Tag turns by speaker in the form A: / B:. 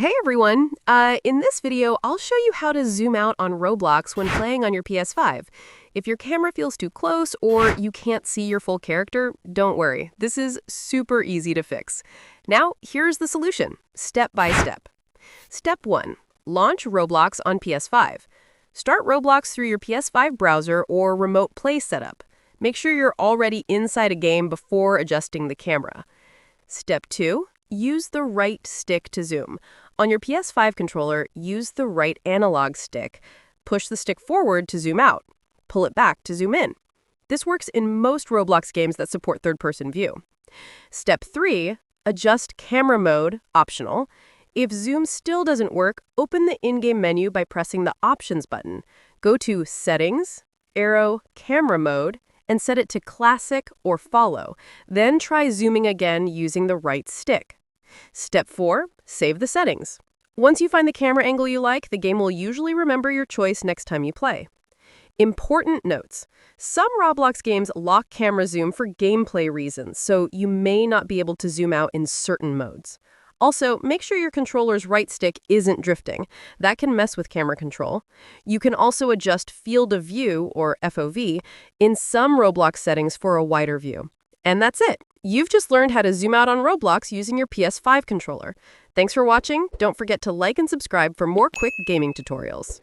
A: Hey everyone! In this video, I'll show you how to zoom out on Roblox when playing on your PS5. If your camera feels too close or you can't see your full character, don't worry. This is super easy to fix. Now, here's the solution, step by step. Step 1. Launch Roblox on PS5. Start Roblox through your PS5 browser or remote play setup. Make sure you're already inside a game before adjusting the camera. Step 2. Use the right stick to zoom. On your PS5 controller, use the right analog stick. Push the stick forward to zoom out. Pull it back to zoom in. This works in most Roblox games that support third-person view. Step 3. Adjust camera mode, optional. If zoom still doesn't work, open the in-game menu by pressing the Options button. Go to Settings, arrow, Camera Mode, and set it to Classic or Follow. Then try zooming again using the right stick. Step 4. Save the settings. Once you find the camera angle you like, the game will usually remember your choice next time you play. Important notes. Some Roblox games lock camera zoom for gameplay reasons, so you may not be able to zoom out in certain modes. Also, make sure your controller's right stick isn't drifting. That can mess with camera control. You can also adjust field of view, or FOV, in some Roblox settings for a wider view. And that's it. You've just learned how to zoom out on Roblox using your PS5 controller. Thanks for watching. Don't forget to like and subscribe for more quick gaming tutorials.